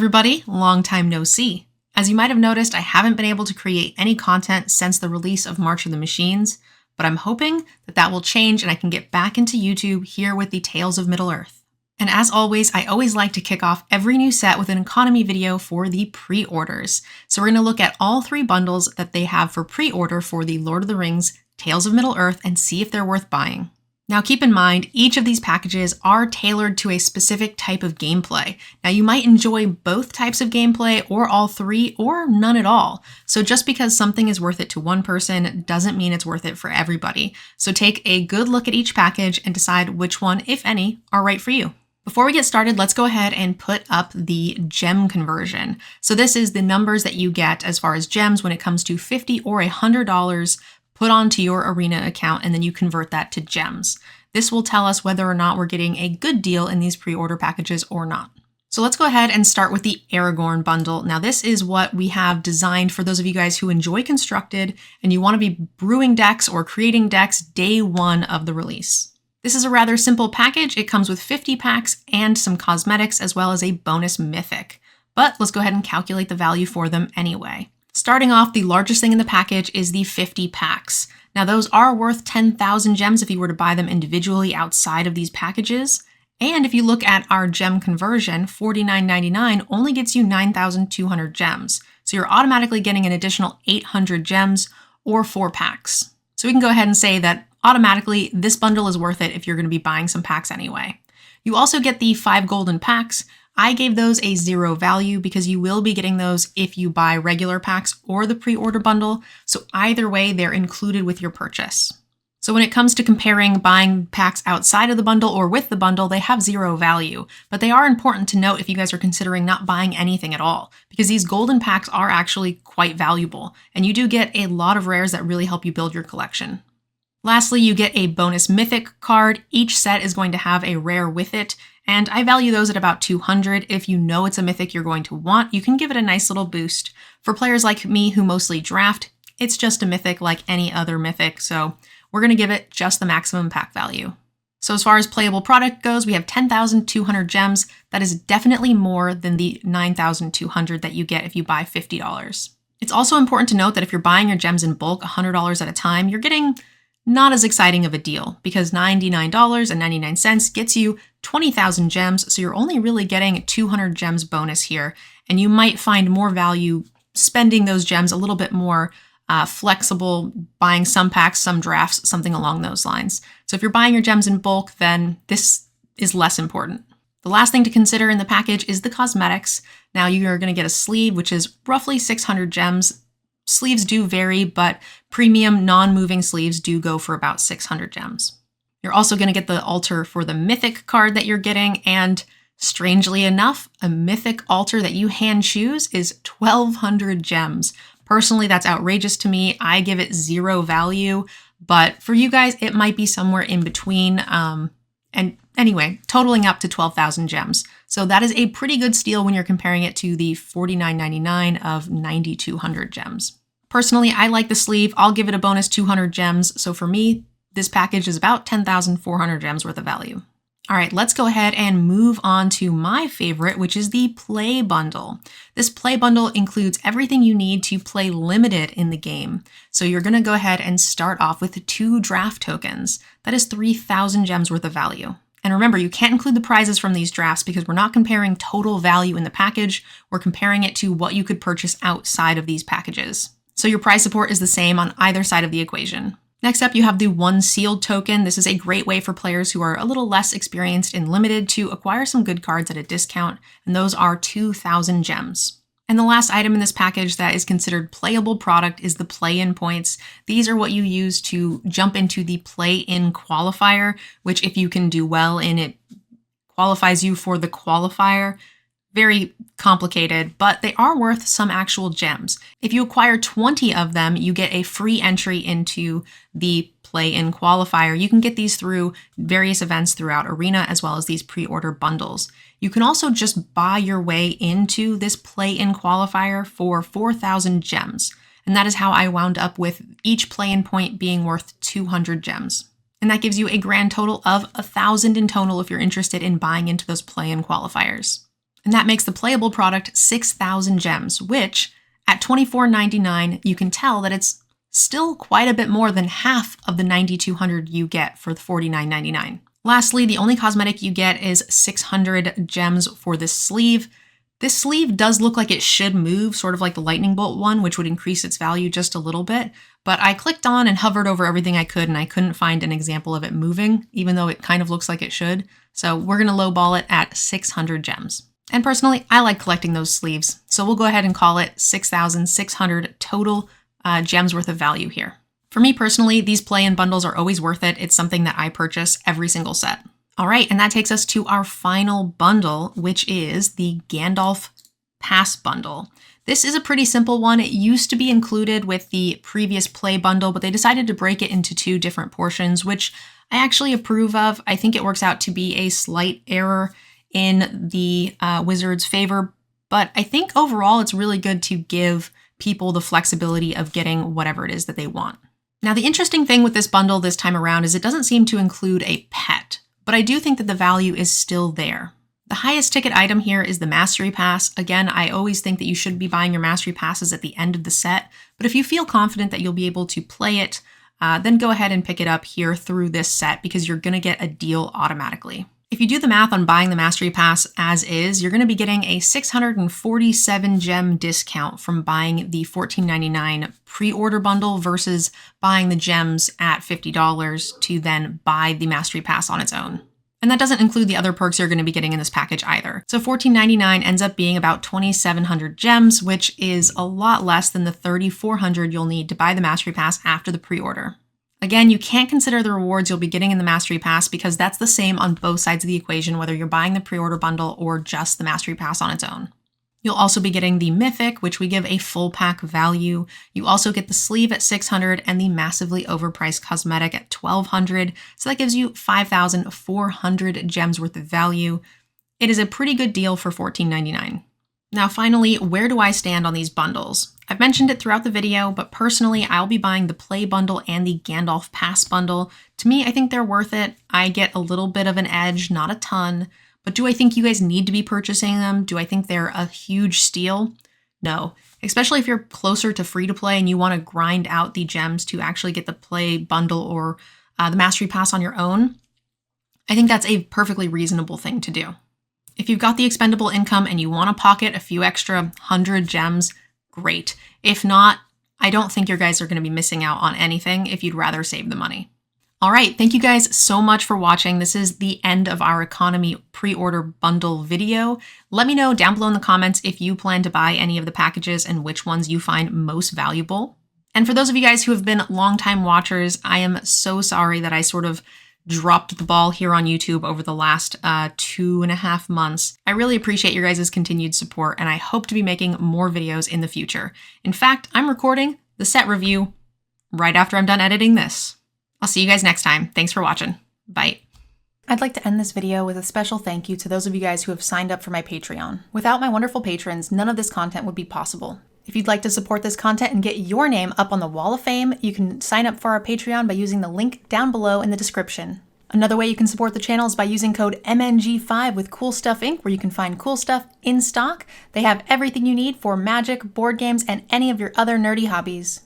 everybody, long time no see. As you might have noticed, I haven't been able to create any content since the release of March of the Machines, but I'm hoping that will change and I can get back into YouTube here with the Tales of Middle-Earch. And as always, I always like to kick off every new set with an economy video for the pre-orders. So we're going to look at all three bundles that they have for pre-order for the Lord of the Rings, Tales of Middle-Earch, and see if they're worth buying. Now keep in mind, each of these packages are tailored to a specific type of gameplay. Now you might enjoy both types of gameplay or all three or none at all. So just because something is worth it to one person doesn't mean it's worth it for everybody. So take a good look at each package and decide which one, if any, are right for you. Before we get started, let's go ahead and put up the gem conversion. So this is the numbers that you get as far as gems when it comes to $50 or $100 put onto your Arena account, and then you convert that to gems. This will tell us whether or not we're getting a good deal in these pre-order packages or not. So let's go ahead and start with the Aragorn Bundle. Now this is what we have designed for those of you guys who enjoy Constructed and you want to be brewing decks or creating decks day one of the release. This is a rather simple package. It comes with 50 packs and some cosmetics as well as a bonus mythic. But let's go ahead and calculate the value for them anyway. Starting off, the largest thing in the package is the 50 packs. Now those are worth 10,000 gems if you were to buy them individually outside of these packages. And if you look at our gem conversion, $49.99 only gets you 9,200 gems. So you're automatically getting an additional 800 gems or 4 packs. So we can go ahead and say that automatically this bundle is worth it if you're going to be buying some packs anyway. You also get the 5 golden packs. I gave those a 0 value because you will be getting those if you buy regular packs or the pre-order bundle. So either way, they're included with your purchase. So when it comes to comparing buying packs outside of the bundle or with the bundle, they have 0 value. But they are important to note if you guys are considering not buying anything at all, because these golden packs are actually quite valuable. And you do get a lot of rares that really help you build your collection. Lastly, you get a bonus mythic card. Each set is going to have a rare with it, and I value those at about 200. If you know it's a mythic you're going to want, you can give it a nice little boost. For players like me who mostly draft, it's just a mythic like any other mythic, so we're going to give it just the maximum pack value. So as far as playable product goes, we have 10,200 gems. That is definitely more than the 9,200 that you get if you buy $50. It's also important to note that if you're buying your gems in bulk, $100 at a time, you're getting not as exciting of a deal because $99.99 gets you 20,000 gems, so you're only really getting 200 gems bonus here, and you might find more value spending those gems a little bit more flexible, buying some packs, some drafts, something along those lines. So if you're buying your gems in bulk, then this is less important. The last thing to consider in the package is the cosmetics. Now you're going to get a sleeve, which is roughly 600 gems. Sleeves do vary, but premium non-moving sleeves do go for about 600 gems. You're also going to get the altar for the mythic card that you're getting, and strangely enough, a mythic altar that you hand choose is 1,200 gems. Personally, that's outrageous to me. I give it 0 value, but for you guys, it might be somewhere in between. And anyway, totaling up to 12,000 gems. So that is a pretty good steal when you're comparing it to the $49.99 of 9,200 gems. Personally, I like the sleeve. I'll give it a bonus 200 gems. So for me, this package is about 10,400 gems worth of value. All right, let's go ahead and move on to my favorite, which is the Play Bundle. This Play Bundle includes everything you need to play limited in the game. So you're going to go ahead and start off with 2 draft tokens. That is 3,000 gems worth of value. And remember, you can't include the prizes from these drafts because we're not comparing total value in the package. We're comparing it to what you could purchase outside of these packages. So your prize support is the same on either side of the equation. Next up, you have the 1 sealed token. This is a great way for players who are a little less experienced in limited to acquire some good cards at a discount, and those are 2,000 gems. And the last item in this package that is considered playable product is the play-in points. These are what you use to jump into the play-in qualifier, which if you can do well in it, qualifies you for the qualifier. Very complicated, but they are worth some actual gems. If you acquire 20 of them, you get a free entry into the play-in qualifier. You can get these through various events throughout Arena, as well as these pre-order bundles. You can also just buy your way into this play-in qualifier for 4,000 gems. And that is how I wound up with each play-in point being worth 200 gems. And that gives you a grand total of 1,000 in total if you're interested in buying into those play-in qualifiers. And that makes the playable product 6,000 gems, which at $24.99, you can tell that it's still quite a bit more than half of the 9,200 you get for the $49.99. Lastly, the only cosmetic you get is 600 gems for this sleeve. This sleeve does look like it should move, sort of like the lightning bolt one, which would increase its value just a little bit. But I clicked on and hovered over everything I could, and I couldn't find an example of it moving, even though it kind of looks like it should. So we're going to lowball it at 600 gems. And personally, I like collecting those sleeves. So we'll go ahead and call it 6,600 total gems worth of value here. For me personally, these play-in bundles are always worth it. It's something that I purchase every single set. All right, and that takes us to our final bundle, which is the Gandalf Pass Bundle. This is a pretty simple one. It used to be included with the previous play bundle, but they decided to break it into two different portions, which I actually approve of. I think it works out to be a slight error in the wizard's favor, but I think overall it's really good to give people the flexibility of getting whatever it is that they want. Now, the interesting thing with this bundle this time around is it doesn't seem to include a pet, but I do think that the value is still there. The highest ticket item here is the Mastery Pass. Again, I always think that you should be buying your Mastery Passes at the end of the set, but if you feel confident that you'll be able to play it, then go ahead and pick it up here through this set because you're going to get a deal automatically. If you do the math on buying the Mastery Pass as is, you're going to be getting a 647 gem discount from buying the $14.99 pre-order bundle versus buying the gems at $50 to then buy the Mastery Pass on its own. And that doesn't include the other perks you're going to be getting in this package either. So $14.99 ends up being about 2,700 gems, which is a lot less than the 3,400 you'll need to buy the Mastery Pass after the pre-order. Again, you can't consider the rewards you'll be getting in the Mastery Pass because that's the same on both sides of the equation, whether you're buying the pre-order bundle or just the Mastery Pass on its own. You'll also be getting the Mythic, which we give a full pack value. You also get the sleeve at 600 and the massively overpriced cosmetic at 1,200. So that gives you 5,400 gems worth of value. It is a pretty good deal for $14.99. Now, finally, where do I stand on these bundles? I've mentioned it throughout the video, but personally, I'll be buying the Play Bundle and the Gandalf Pass Bundle. To me, I think they're worth it. I get a little bit of an edge, not a ton. But do I think you guys need to be purchasing them? Do I think they're a huge steal? No, especially if you're closer to free to play and you want to grind out the gems to actually get the Play Bundle or the Mastery Pass on your own. I think that's a perfectly reasonable thing to do. If you've got the expendable income and you want to pocket a few extra 100 gems, great. If not, I don't think your guys are going to be missing out on anything if you'd rather save the money. All right, thank you guys so much for watching. This is the end of our economy pre-order bundle video. Let me know down below in the comments if you plan to buy any of the packages and which ones you find most valuable. And for those of you guys who have been longtime watchers, I am so sorry that I sort of dropped the ball here on YouTube over the last 2.5 months. I really appreciate your guys' continued support, and I hope to be making more videos in the future. In fact, I'm recording the set review right after I'm done editing this. I'll see you guys next time. Thanks for watching. Bye. I'd like to end this video with a special thank you to those of you guys who have signed up for my Patreon. Without my wonderful patrons, none of this content would be possible. If you'd like to support this content and get your name up on the Wall of Fame, you can sign up for our Patreon by using the link down below in the description. Another way you can support the channel is by using code MNG5 with Cool Stuff Inc., where you can find cool stuff in stock. They have everything you need for Magic, board games, and any of your other nerdy hobbies.